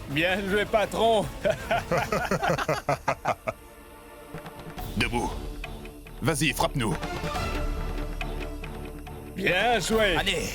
Bien joué, patron. Debout. Vas-y, frappe-nous. Bien joué. Allez.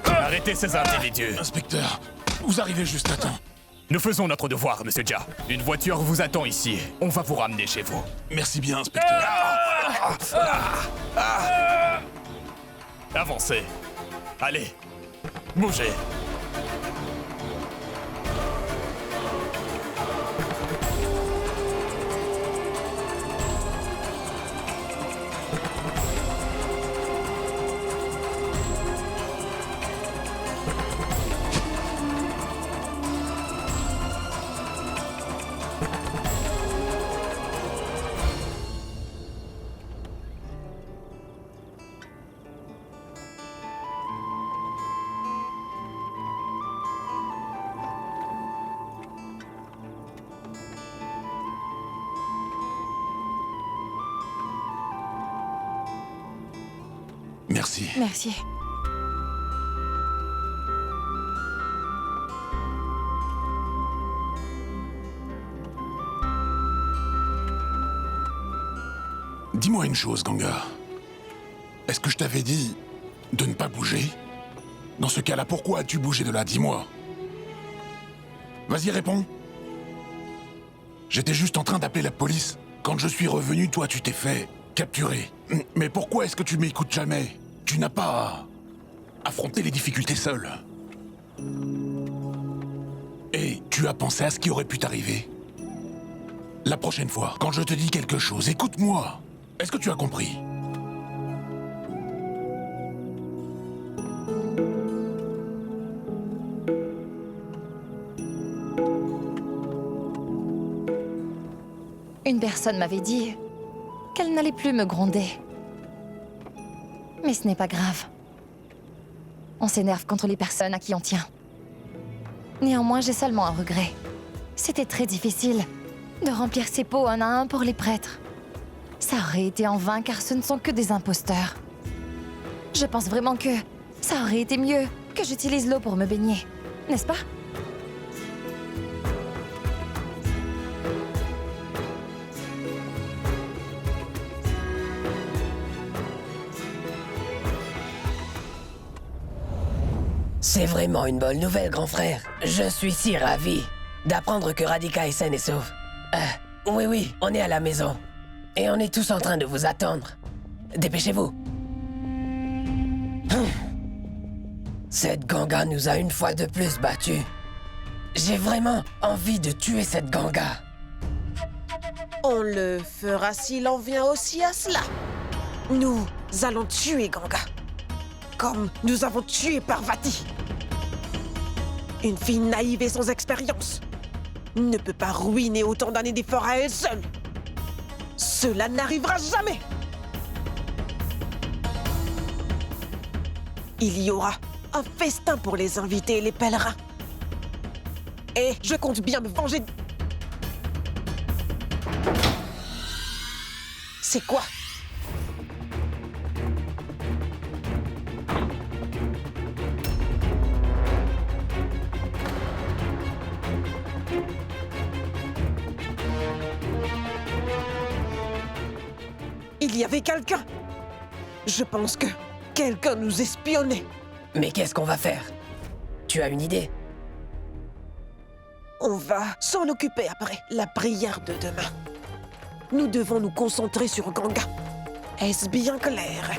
Arrêtez ces individus. Inspecteur, vous arrivez juste à temps. Nous faisons notre devoir, Monsieur Jia. Une voiture vous attend ici. On va vous ramener chez vous. Merci bien, inspecteur. Avancez. Allez. Bougez. Merci. Merci. Dis-moi une chose, Ganga. Est-ce que je t'avais dit de ne pas bouger? Dans ce cas-là, pourquoi as-tu bougé de là? Dis-moi. Vas-y, réponds. J'étais juste en train d'appeler la police. Quand je suis revenu, toi, tu t'es fait capturer. Mais pourquoi est-ce que tu m'écoutes jamais? Tu n'as pas affronté les difficultés seul. Et tu as pensé à ce qui aurait pu t'arriver. La prochaine fois, quand je te dis quelque chose, écoute-moi. Est-ce que tu as compris? Une personne m'avait dit qu'elle n'allait plus me gronder. Mais ce n'est pas grave. On s'énerve contre les personnes à qui on tient. Néanmoins, j'ai seulement un regret. C'était très difficile de remplir ces pots un à un pour les prêtres. Ça aurait été en vain car ce ne sont que des imposteurs. Je pense vraiment que ça aurait été mieux que j'utilise l'eau pour me baigner, n'est-ce pas? C'est vraiment une bonne nouvelle, grand frère. Je suis si ravi d'apprendre que Radhika est saine et sauve. Oui, on est à la maison. Et on est tous en train de vous attendre. Dépêchez-vous. Cette Ganga nous a une fois de plus battus. J'ai vraiment envie de tuer cette Ganga. On le fera s'il en vient aussi à cela. Nous allons tuer Ganga. Comme nous avons tué Parvati. Une fille naïve et sans expérience ne peut pas ruiner autant d'années d'efforts à elle seule. Cela n'arrivera jamais. Il y aura un festin pour les invités et les pèlerins. Et je compte bien me venger. C'est quoi? Il y avait quelqu'un. Je pense que quelqu'un nous espionnait. Mais qu'est-ce qu'on va faire? Tu as une idée? On va s'en occuper après la prière de demain. Nous devons nous concentrer sur Ganga. Est-ce bien clair?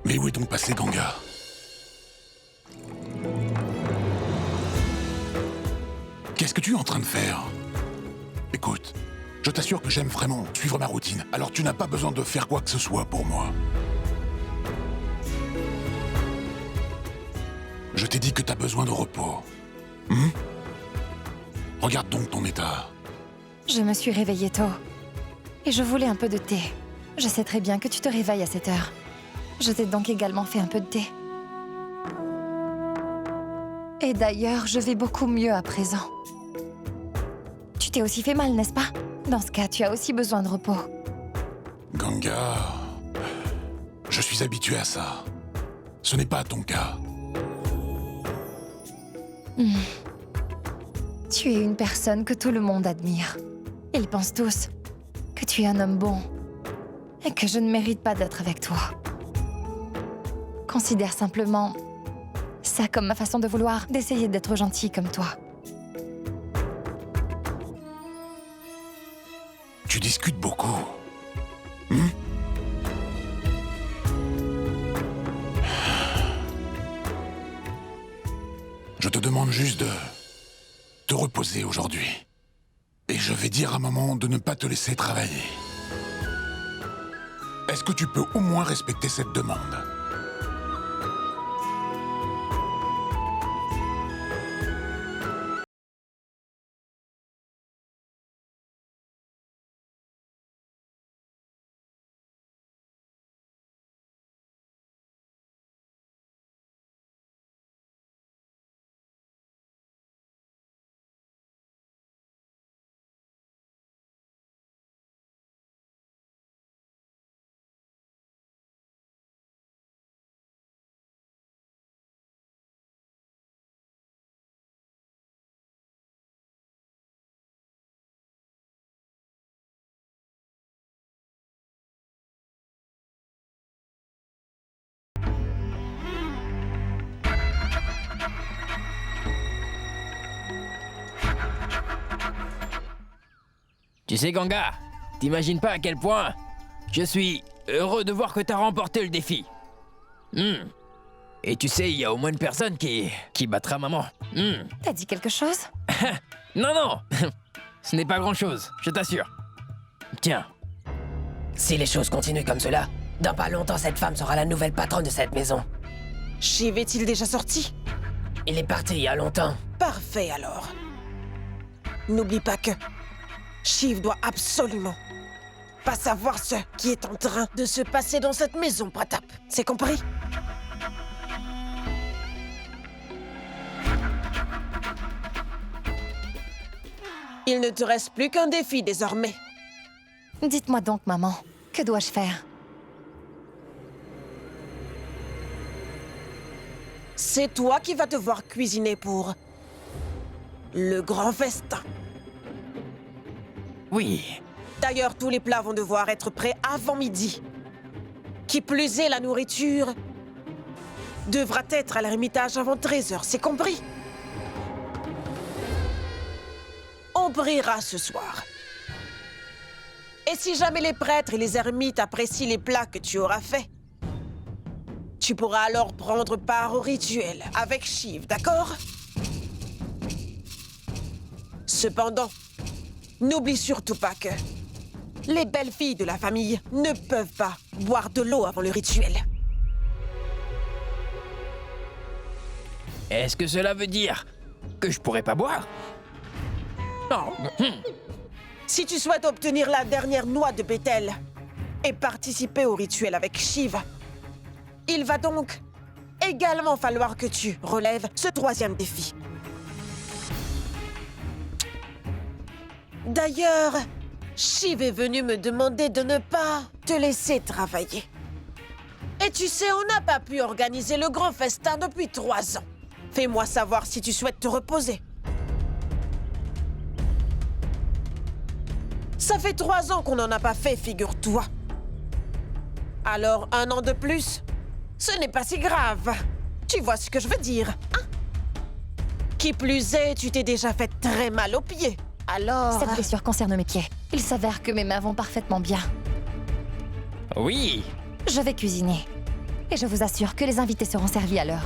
Mais où est donc passé Ganga? Qu'est-ce que tu es en train de faire? Écoute, je t'assure que j'aime vraiment suivre ma routine, alors tu n'as pas besoin de faire quoi que ce soit pour moi. Je t'ai dit que t'as besoin de repos. Regarde donc ton état. Je me suis réveillée tôt. Et je voulais un peu de thé. Je sais très bien que tu te réveilles à cette heure. Je t'ai donc également fait un peu de thé. Et d'ailleurs, je vais beaucoup mieux à présent. Tu t'es aussi fait mal, n'est-ce pas? Dans ce cas, tu as aussi besoin de repos. Ganga... Je suis habitué à ça. Ce n'est pas ton cas. Tu es une personne que tout le monde admire. Ils pensent tous que tu es un homme bon et que je ne mérite pas d'être avec toi. Considère simplement ça comme ma façon de vouloir, d'essayer d'être gentil comme toi. Tu discutes beaucoup. Je te demande juste de te reposer aujourd'hui. Et je vais dire à maman de ne pas te laisser travailler. Est-ce que tu peux au moins respecter cette demande? Tu sais, Ganga, t'imagines pas à quel point je suis heureux de voir que t'as remporté le défi. Et tu sais, il y a au moins une personne qui battra maman. T'as dit quelque chose? Non, ce n'est pas grand-chose, je t'assure. Tiens, Si les choses continuent comme cela, dans pas longtemps cette femme sera la nouvelle patronne de cette maison. Shiv est-il déjà sorti? Il est parti il y a longtemps. Parfait alors. N'oublie pas que Shiv doit absolument pas savoir ce qui est en train de se passer dans cette maison, Pratap. C'est compris? Il ne te reste plus qu'un défi désormais. Dites-moi donc, maman, que dois-je faire? C'est toi qui vas devoir cuisiner pour le grand festin. oui, D'ailleurs, tous les plats vont devoir être prêts avant midi. Qui plus est, la nourriture devra être à l'ermitage avant 13h, c'est compris? On priera ce soir. Et si jamais les prêtres et les ermites apprécient les plats que tu auras faits, tu pourras alors prendre part au rituel avec Shiv, d'accord? Cependant, n'oublie surtout pas que les belles filles de la famille ne peuvent pas boire de l'eau avant le rituel. est-ce que cela veut dire que je pourrais pas boire? Non. Si tu souhaites obtenir la dernière noix de Bethel et participer au rituel avec Shiv, il va donc également falloir que tu relèves ce troisième défi. D'ailleurs, Shiv est venu me demander de ne pas te laisser travailler. Et tu sais, on n'a pas pu organiser le grand festin depuis 3 ans. Fais-moi savoir si tu souhaites te reposer. Ça fait 3 ans qu'on n'en a pas fait, figure-toi. Alors, 1 an de plus, ce n'est pas si grave. Tu vois ce que je veux dire, hein? Qui plus est, tu t'es déjà fait très mal aux pieds. Alors... Cette blessure concerne mes pieds. Il s'avère que mes mains vont parfaitement bien. Oui, Je vais cuisiner. Et je vous assure que les invités seront servis à l'heure.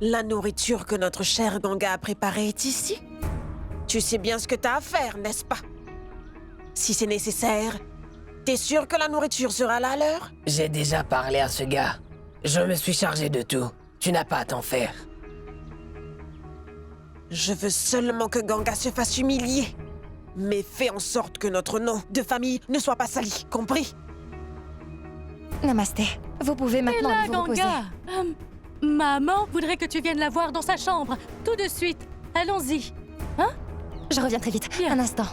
La nourriture que notre cher Ganga a préparée est ici. Tu sais bien ce que t'as à faire, n'est-ce pas? Si c'est nécessaire, t'es sûr que la nourriture sera là à l'heure? J'ai déjà parlé à ce gars. Je me suis chargé de tout. Tu n'as pas à t'en faire. Je veux seulement que Ganga se fasse humilier. Mais fais en sorte que notre nom de famille ne soit pas sali, compris? Namasté. Vous pouvez maintenant là, aller vous reposer. Ganga. Maman voudrait que tu viennes la voir dans sa chambre, tout de suite. Allons-y. Hein? Je reviens très vite. Bien. Un instant.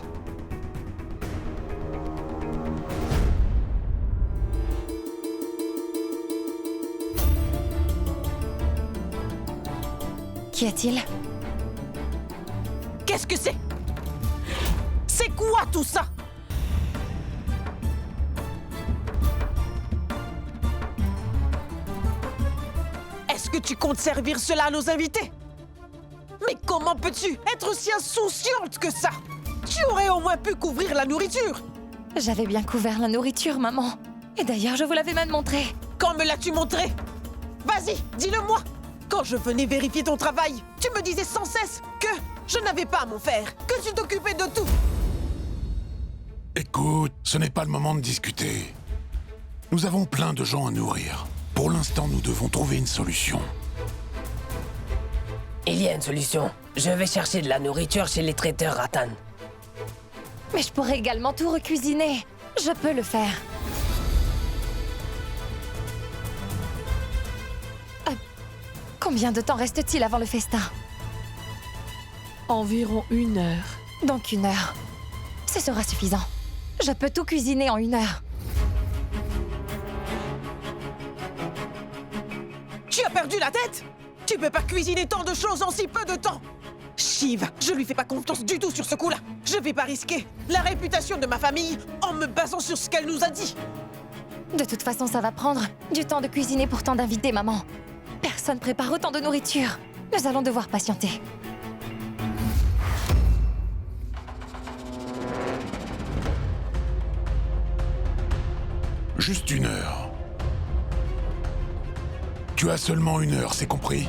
Qu'y a-t-il? Qu'est-ce que c'est? C'est quoi tout ça? Est-ce que tu comptes servir cela à nos invités? Mais comment peux-tu être aussi insouciante que ça? Tu aurais au moins pu couvrir la nourriture. J'avais bien couvert la nourriture, maman. Et d'ailleurs, je vous l'avais même montré. Quand me l'as-tu montré? Vas-y, dis-le-moi. Quand je venais vérifier ton travail, tu me disais sans cesse que je n'avais pas à m'en faire, que tu t'occupais de tout. Écoute, ce n'est pas le moment de discuter. Nous avons plein de gens à nourrir. Pour l'instant, nous devons trouver une solution. Il y a une solution. Je vais chercher de la nourriture chez les traiteurs Ratan. Mais je pourrais également tout recuisiner. Je peux le faire. Combien de temps reste-t-il avant le festin? Environ 1 heure. Donc 1 heure. Ce sera suffisant. Je peux tout cuisiner en 1 heure. Tu as perdu la tête? Tu peux pas cuisiner tant de choses en si peu de temps. Shiv, je lui fais pas confiance du tout sur ce coup-là. Je vais pas risquer la réputation de ma famille en me basant sur ce qu'elle nous a dit. De toute façon, ça va prendre du temps de cuisiner pour tant d'invités, maman. Personne prépare autant de nourriture. Nous allons devoir patienter. Juste 1 heure. Tu as seulement 1 heure, c'est compris?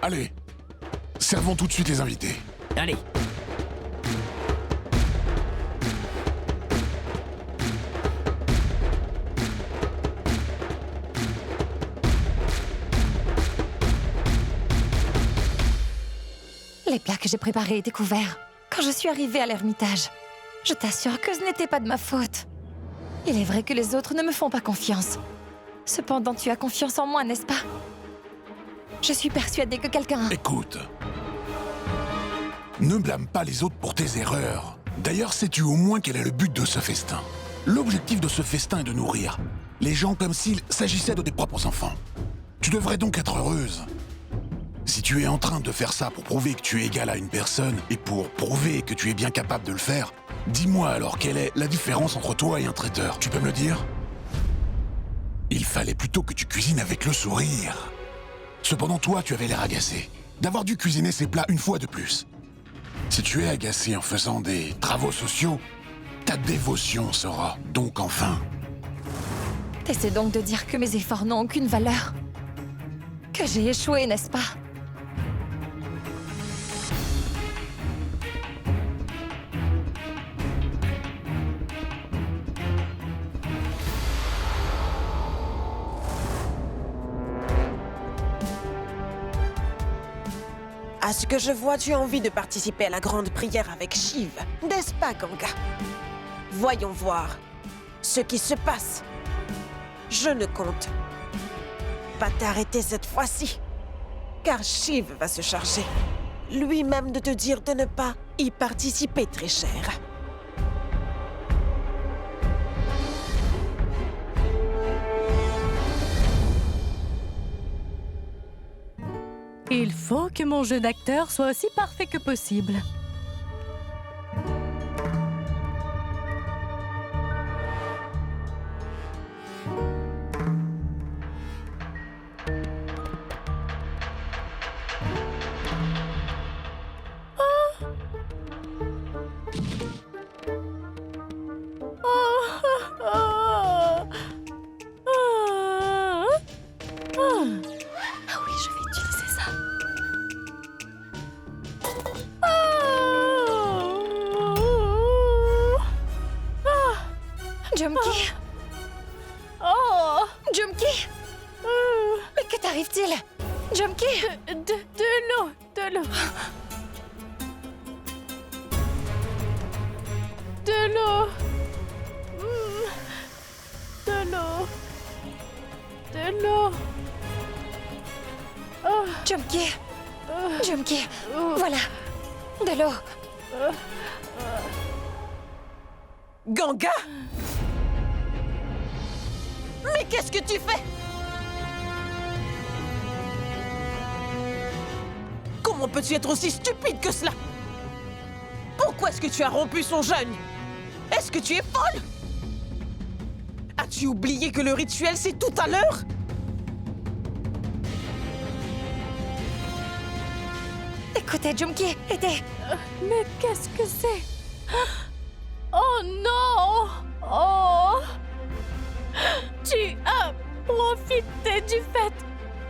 Allez, servons tout de suite les invités. Allez. Les plats que j'ai préparés étaient couverts quand je suis arrivée à l'ermitage. Je t'assure que ce n'était pas de ma faute. Il est vrai que les autres ne me font pas confiance. Cependant, tu as confiance en moi, n'est-ce pas? Je suis persuadée que quelqu'un... Écoute. Ne blâme pas les autres pour tes erreurs. D'ailleurs, sais-tu au moins quel est le but de ce festin? L'objectif de ce festin est de nourrir les gens comme s'il s'agissait de tes propres enfants. Tu devrais donc être heureuse. Si tu es en train de faire ça pour prouver que tu es égal à une personne et pour prouver que tu es bien capable de le faire, dis-moi alors quelle est la différence entre toi et un traiteur. Tu peux me le dire? Il fallait plutôt que tu cuisines avec le sourire. Cependant, toi, tu avais l'air agacé d'avoir dû cuisiner ces plats une fois de plus. Si tu es agacé en faisant des travaux sociaux, ta dévotion sera donc enfin. T'essaies donc de dire que mes efforts n'ont aucune valeur? Que j'ai échoué, n'est-ce pas? À ce que je vois, tu as envie de participer à la grande prière avec Shiv, n'est-ce pas, Ganga? Voyons voir ce qui se passe. Je ne compte pas t'arrêter cette fois-ci, car Shiv va se charger lui-même de te dire de ne pas y participer, très cher. Il faut que mon jeu d'acteur soit aussi parfait que possible. Ah oui, je vais utiliser ça. Jumki? Jumki? Mais que t'arrive-t-il? Jumki? De l'eau, de l'eau. De l'eau. De l'eau. De l'eau. Jumki? Jumki? Voilà. De l'eau. Ganga? Mais qu'est-ce que tu fais? Comment peux-tu être aussi stupide que cela? Pourquoi est-ce que tu as rompu son jeûne? Est-ce que tu es folle? As-tu oublié que le rituel, c'est tout à l'heure? Écoutez, Jumki, aidez. Mais qu'est-ce que c'est? Oh non! Oh! Tu as profité du fait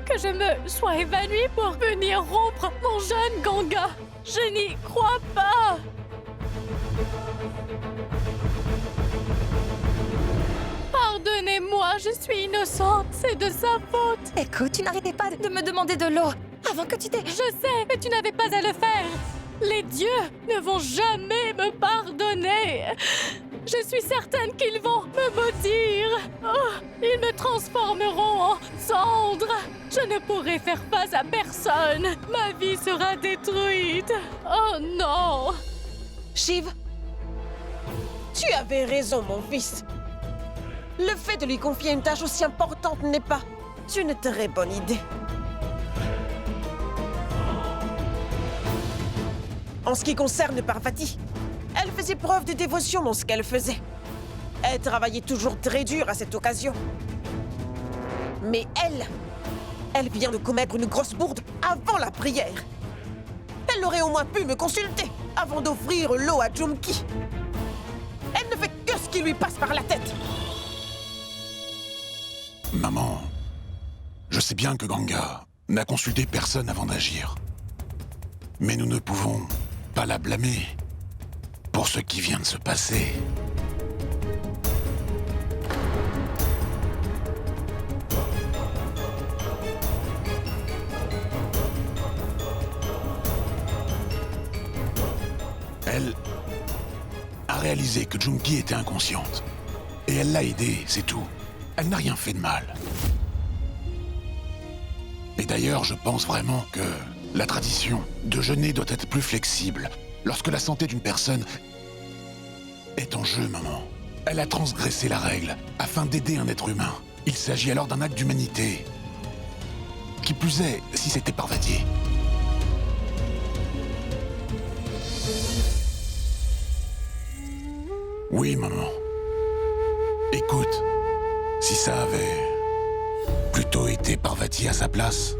que je me sois évanouie pour venir rompre mon jeune Ganga. Je n'y crois pas. Pardonnez-moi, je suis innocente. C'est de sa faute. Écoute, tu n'arrêtais pas de me demander de l'eau avant que tu t'aies... Je sais, mais tu n'avais pas à le faire. Les dieux ne vont jamais me pardonner. Je suis certaine qu'ils vont me maudire. Oh, ils me transformeront en cendres. Je ne pourrai faire face à personne. Ma vie sera détruite. Oh non! Shiv, tu avais raison, mon fils. Le fait de lui confier une tâche aussi importante n'est pas une très bonne idée. En ce qui concerne Parvati, elle faisait preuve de dévotion dans ce qu'elle faisait. Elle travaillait toujours très dur à cette occasion. Mais elle vient de commettre une grosse bourde avant la prière. Elle aurait au moins pu me consulter avant d'offrir l'eau à Jumki. Elle ne fait que ce qui lui passe par la tête. Maman, je sais bien que Ganga n'a consulté personne avant d'agir. Mais nous ne pouvons pas la blâmer pour ce qui vient de se passer. Elle a réalisé que Jumki était inconsciente. Et elle l'a aidée, c'est tout. Elle n'a rien fait de mal. Et d'ailleurs, je pense vraiment que la tradition de jeûner doit être plus flexible lorsque la santé d'une personne est en jeu, maman. Elle a transgressé la règle afin d'aider un être humain. Il s'agit alors d'un acte d'humanité. Qui plus est, si c'était Parvati. Oui, maman. Écoute, si ça avait plutôt été Parvati à sa place,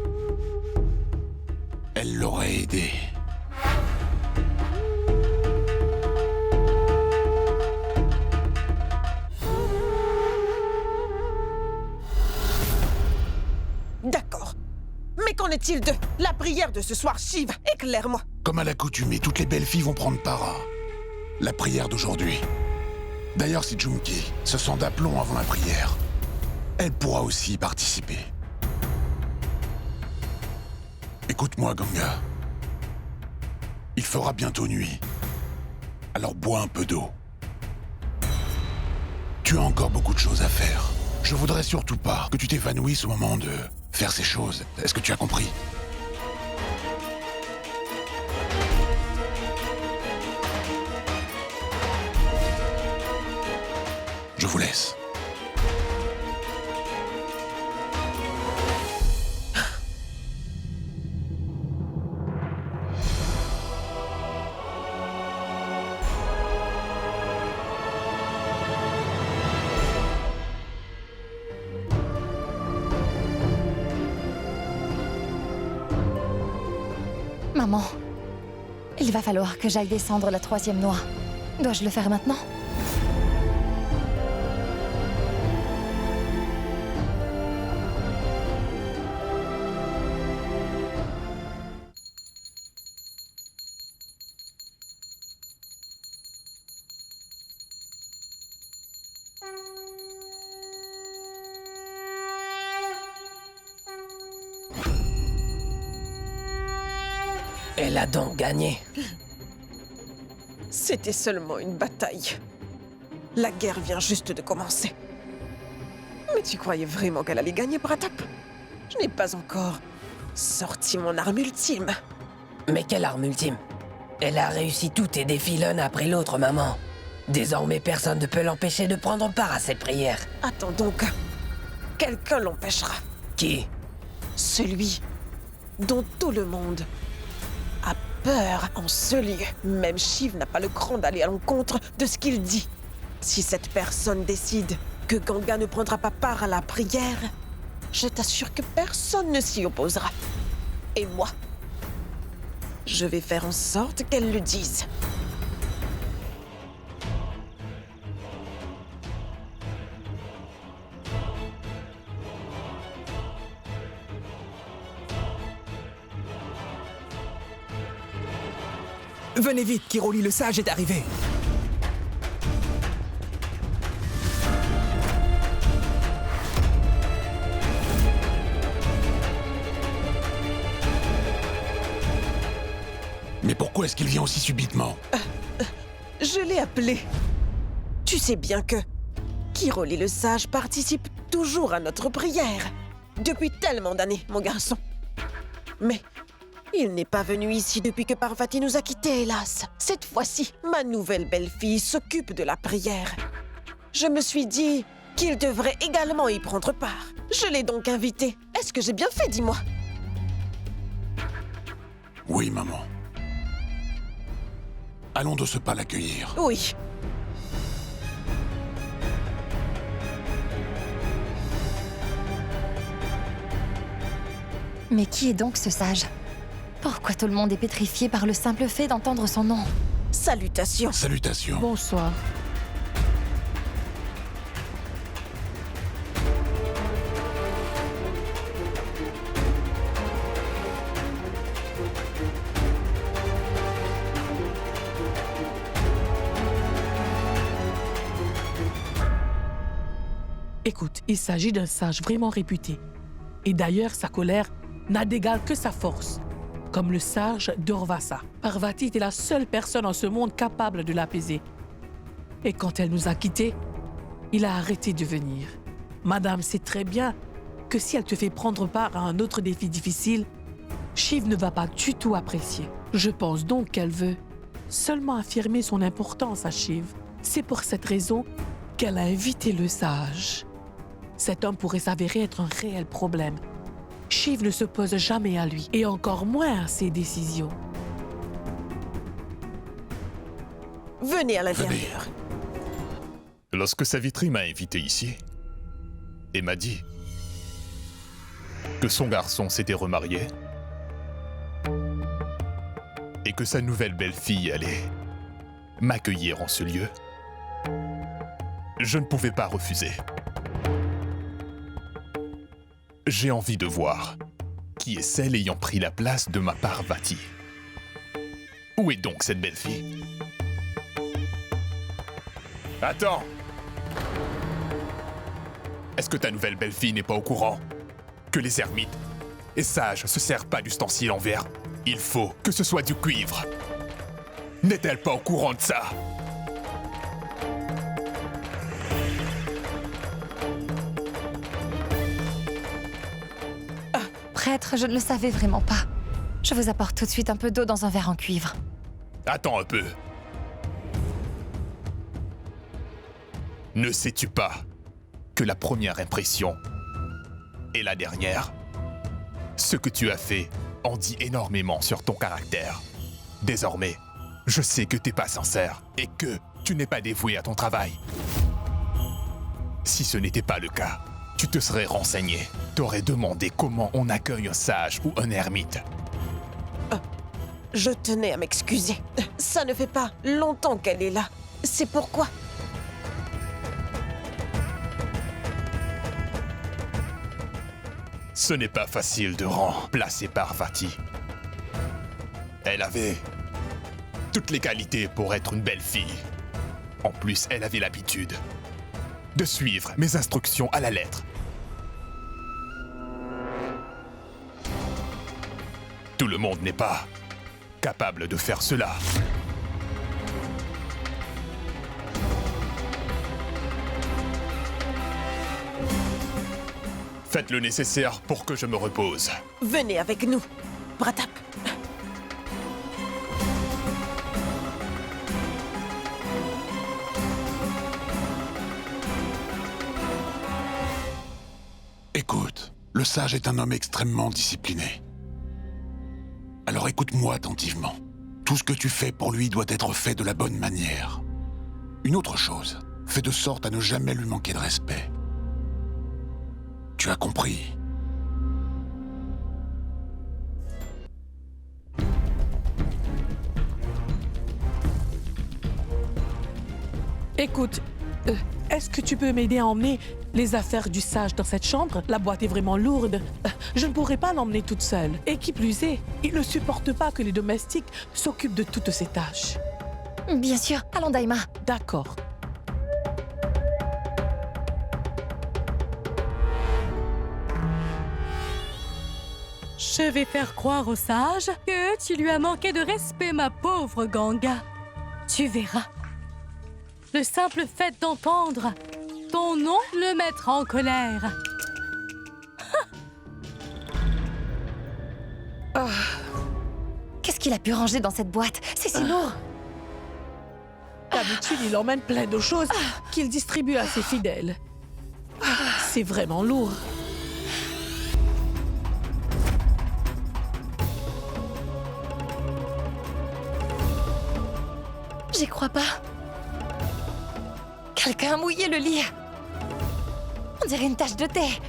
elle l'aurait aidé. D'accord. Et qu'en est-il de la prière de ce soir, Shiv? Éclaire-moi. Comme à l'accoutumée, toutes les belles filles vont prendre part à la prière d'aujourd'hui. D'ailleurs, si Junki se sent d'aplomb avant la prière, elle pourra aussi y participer. Écoute-moi, Ganga. Il fera bientôt nuit. Alors bois un peu d'eau. Tu as encore beaucoup de choses à faire. Je voudrais surtout pas que tu t'évanouisses au moment de faire ces choses. Est-ce que tu as compris? Je vous laisse. Maman, il va falloir que j'aille descendre la 3e noix. Dois-je le faire maintenant? Elle a donc gagné. C'était seulement une bataille. La guerre vient juste de commencer. Mais tu croyais vraiment qu'elle allait gagner, Pratap? Je n'ai pas encore sorti mon arme ultime. Mais quelle arme ultime? Elle a réussi tous tes défis l'un après l'autre, maman. Désormais, personne ne peut l'empêcher de prendre part à cette prière. Attends donc. Quelqu'un l'empêchera. Qui? Celui dont tout le monde a peur en ce lieu. Même Shiv n'a pas le cran d'aller à l'encontre de ce qu'il dit. Si cette personne décide que Ganga ne prendra pas part à la prière, je t'assure que personne ne s'y opposera. Et moi, je vais faire en sorte qu'elle le dise. Venez vite, Kiroli le sage est arrivé. Mais pourquoi est-ce qu'il vient aussi subitement? Je l'ai appelé. Tu sais bien que Kiroli le sage participe toujours à notre prière. Depuis tellement d'années, mon garçon. Mais il n'est pas venu ici depuis que Parvati nous a quittés, hélas. Cette fois-ci, ma nouvelle belle-fille s'occupe de la prière. Je me suis dit qu'il devrait également y prendre part. Je l'ai donc invité. Est-ce que j'ai bien fait, dis-moi? Oui, maman. Allons de ce pas l'accueillir. Oui. Mais qui est donc ce sage? Pourquoi tout le monde est pétrifié par le simple fait d'entendre son nom? Salutations. Salutations. Bonsoir. Écoute, il s'agit d'un sage vraiment réputé. Et d'ailleurs, sa colère n'a d'égal que sa force. Comme le sage Durvasa. Parvati était la seule personne en ce monde capable de l'apaiser. Et quand elle nous a quittés, il a arrêté de venir. Madame sait très bien que si elle te fait prendre part à un autre défi difficile, Shiv ne va pas du tout apprécier. Je pense donc qu'elle veut seulement affirmer son importance à Shiv. C'est pour cette raison qu'elle a invité le sage. Cet homme pourrait s'avérer être un réel problème. Shiv ne s'oppose jamais à lui, et encore moins à ses décisions. Venez à l'intérieur. Lorsque Savitri m'a invité ici, et m'a dit que son garçon s'était remarié et que sa nouvelle belle-fille allait m'accueillir en ce lieu, je ne pouvais pas refuser. J'ai envie de voir qui est celle ayant pris la place de ma Parvati. Où est donc cette belle fille? Attends! Est-ce que ta nouvelle belle-fille n'est pas au courant que les ermites et sages se servent pas d'ustensiles en verre? Il faut que ce soit du cuivre. N'est-elle pas au courant de ça? Prêtre, je ne le savais vraiment pas. Je vous apporte tout de suite un peu d'eau dans un verre en cuivre. Attends un peu. Ne sais-tu pas que la première impression est la dernière? Ce que tu as fait en dit énormément sur ton caractère. Désormais, je sais que t'es pas sincère et que tu n'es pas dévoué à ton travail. Si ce n'était pas le cas, tu te serais renseigné. T'aurais demandé comment on accueille un sage ou un ermite. Je tenais à m'excuser. Ça ne fait pas longtemps qu'elle est là. C'est pourquoi. Ce n'est pas facile de remplacer Parvati. Elle avait toutes les qualités pour être une belle fille. En plus, elle avait l'habitude de suivre mes instructions à la lettre. Tout le monde n'est pas capable de faire cela. Faites le nécessaire pour que je me repose. Venez avec nous, Pratap. Écoute, le sage est un homme extrêmement discipliné. Alors écoute-moi attentivement. Tout ce que tu fais pour lui doit être fait de la bonne manière. Une autre chose, fais de sorte à ne jamais lui manquer de respect. Tu as compris? Écoute, est-ce que tu peux m'aider à emmener les affaires du sage dans cette chambre? La boîte est vraiment lourde. Je ne pourrais pas l'emmener toute seule. Et qui plus est, il ne supporte pas que les domestiques s'occupent de toutes ces tâches. Bien sûr, allons Daima. D'accord. Je vais faire croire au sage que tu lui as manqué de respect, ma pauvre Ganga. Tu verras. Le simple fait d'entendre ton nom le mettra en colère. Qu'est-ce qu'il a pu ranger dans cette boîte? C'est si lourd. D'habitude, il emmène plein de choses qu'il distribue à ses fidèles. C'est vraiment lourd. J'y crois pas. Quelqu'un a mouillé le lit. On dirait une tache de thé.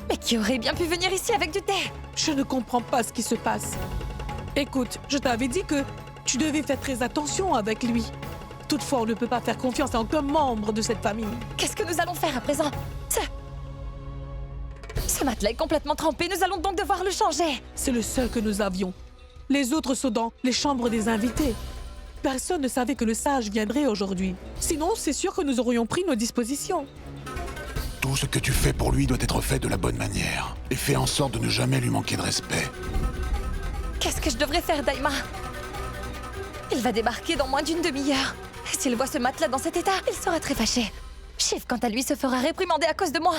Mais qui aurait bien pu venir ici avec du thé? Je ne comprends pas ce qui se passe. Écoute, je t'avais dit que tu devais faire très attention avec lui. Toutefois, on ne peut pas faire confiance à aucun membre de cette famille. Qu'est-ce que nous allons faire à présent? Ce matelas est complètement trempé. Nous allons donc devoir le changer. C'est le seul que nous avions. Les autres sont dans les chambres des invités. Personne ne savait que le sage viendrait aujourd'hui. Sinon, c'est sûr que nous aurions pris nos dispositions. Tout ce que tu fais pour lui doit être fait de la bonne manière. Et fais en sorte de ne jamais lui manquer de respect. Qu'est-ce que je devrais faire, Daima? Il va débarquer dans moins d'une demi-heure. Et s'il voit ce matelas dans cet état, il sera très fâché. Shiv, quant à lui, se fera réprimander à cause de moi.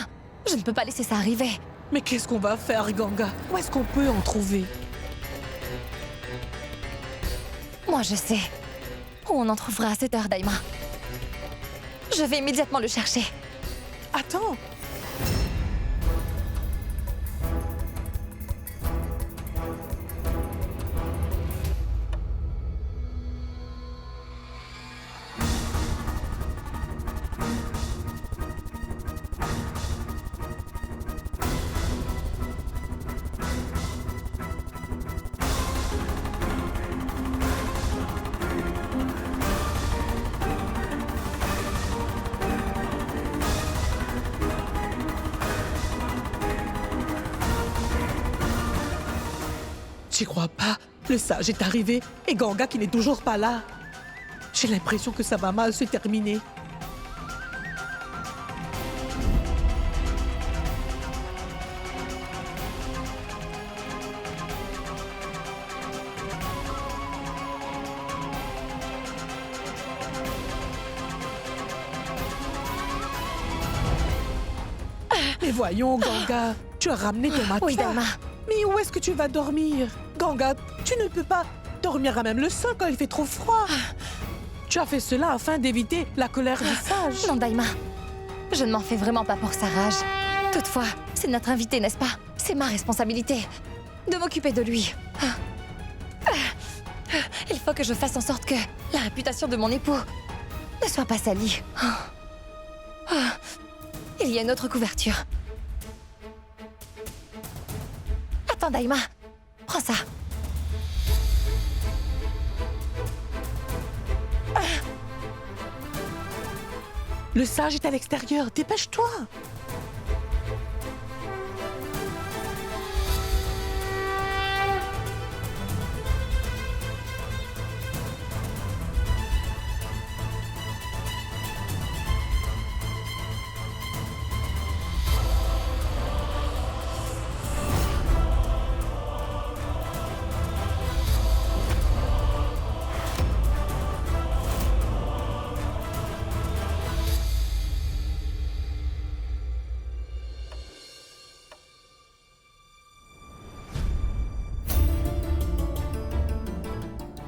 Je ne peux pas laisser ça arriver. Mais qu'est-ce qu'on va faire, Ganga? Où est-ce qu'on peut en trouver? Moi, je sais. Où on en trouvera à cette heure, Daima. Je vais immédiatement le chercher. Attends! t'y crois pas? Le sage est arrivé et Ganga qui n'est toujours pas là. J'ai l'impression que ça va mal se terminer. Mais voyons, Ganga, tu as ramené ton matelas. Oui, Daima. Mais où est-ce que tu vas dormir? Ganga, tu ne peux pas dormir à même le sol quand il fait trop froid. Tu as fait cela afin d'éviter la colère du sage. Non, Daima. Je ne m'en fais vraiment pas pour sa rage. Toutefois, c'est notre invité, n'est-ce pas? C'est ma responsabilité de m'occuper de lui. Il faut que je fasse en sorte que la réputation de mon époux ne soit pas salie. Il y a une autre couverture. Attends, Daima. Prends ça. Le sage est à l'extérieur, dépêche-toi.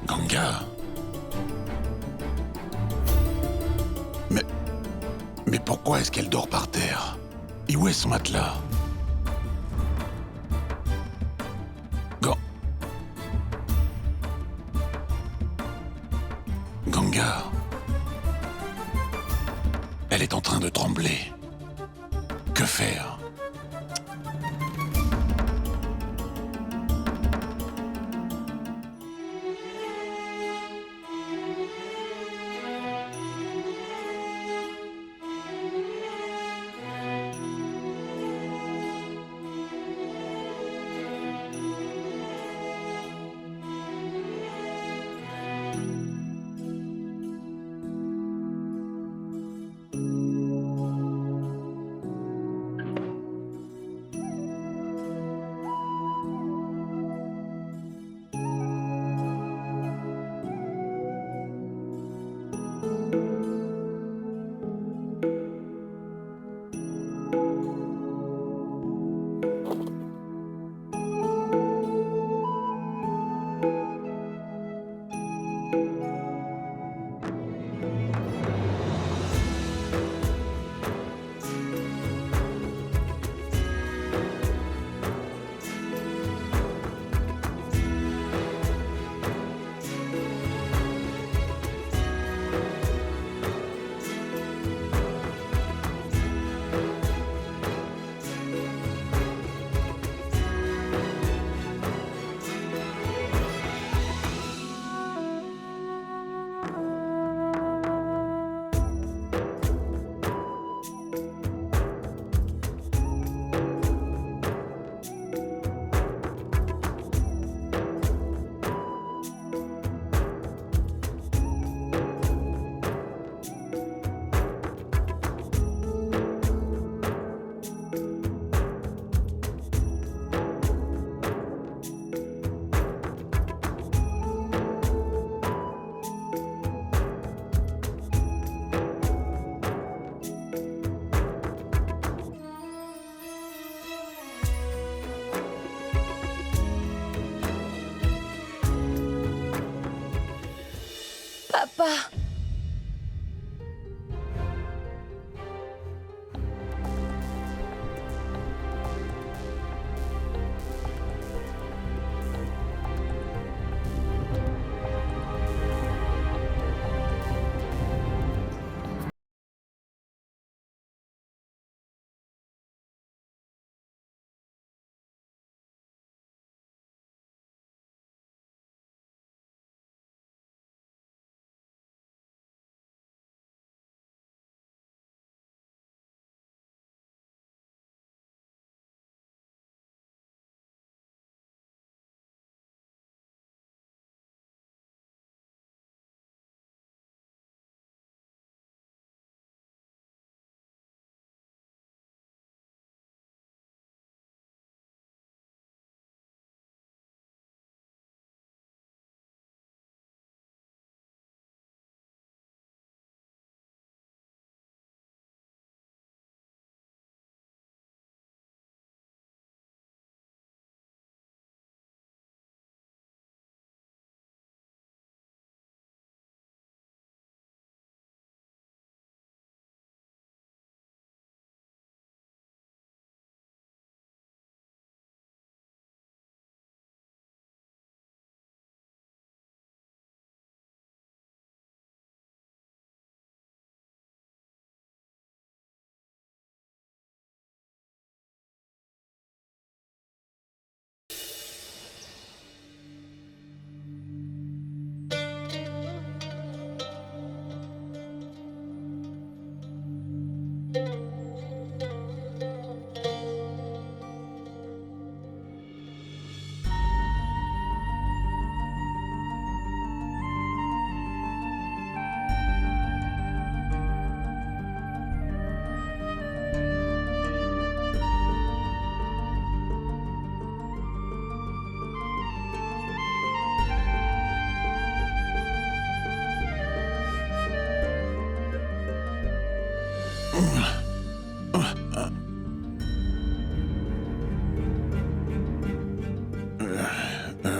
Ganga. Mais pourquoi est-ce qu'elle dort par terre? Et où est son matelas? Ganga. Elle est en train de trembler. Que faire? Papa.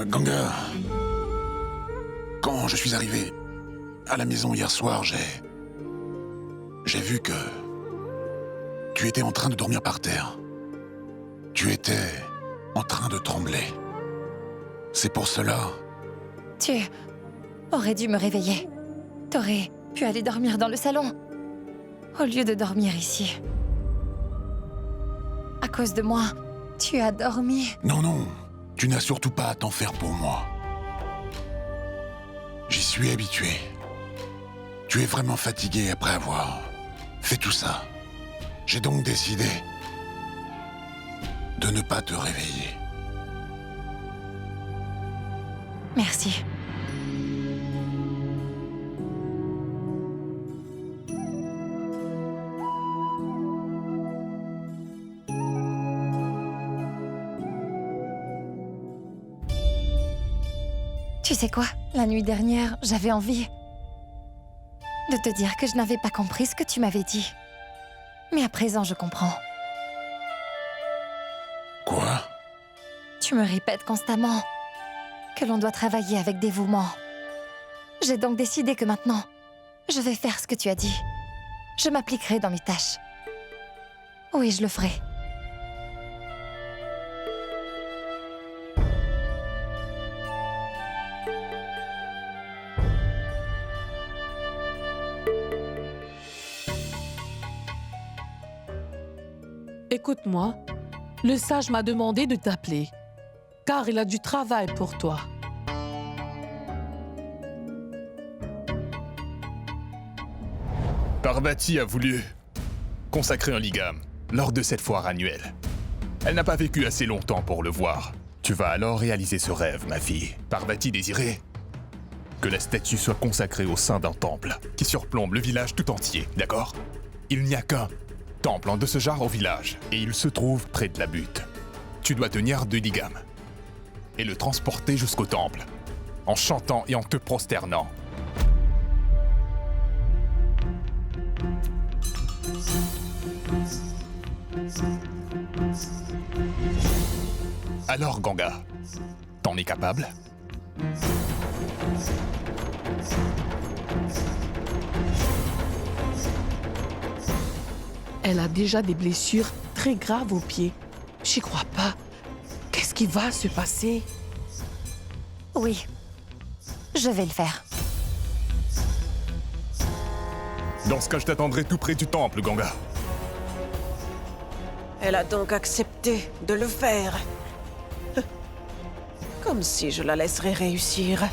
Ganga, quand je suis arrivé à la maison hier soir, j'ai vu que tu étais en train de dormir par terre. Tu étais en train de trembler. C'est pour cela... Tu aurais dû me réveiller. T'aurais pu aller dormir dans le salon, au lieu de dormir ici. À cause de moi, tu as dormi. Non, non, tu n'as surtout pas à t'en faire pour moi. J'y suis habitué. Tu es vraiment fatigué après avoir fait tout ça. J'ai donc décidé de ne pas te réveiller. Merci. Tu sais quoi? La nuit dernière, j'avais envie de te dire que je n'avais pas compris ce que tu m'avais dit. Mais à présent, je comprends. Quoi? Tu me répètes constamment que l'on doit travailler avec dévouement. J'ai donc décidé que maintenant, je vais faire ce que tu as dit. Je m'appliquerai dans mes tâches. Oui, je le ferai. Écoute-moi, le sage m'a demandé de t'appeler, car il a du travail pour toi. Parvati a voulu consacrer un lingam lors de cette foire annuelle. Elle n'a pas vécu assez longtemps pour le voir. Tu vas alors réaliser ce rêve, ma fille. Parvati désirait que la statue soit consacrée au sein d'un temple qui surplombe le village tout entier, d'accord? Il n'y a qu'un temple de ce genre au village, et il se trouve près de la butte. Tu dois tenir 2 lingams et le transporter jusqu'au temple, en chantant et en te prosternant. Alors, Ganga, t'en es capable? Elle a déjà des blessures très graves aux pieds. J'y crois pas. Qu'est-ce qui va se passer? Oui, je vais le faire. Dans ce cas, je t'attendrai tout près du temple, Ganga. Elle a donc accepté de le faire. Comme si je la laisserais réussir.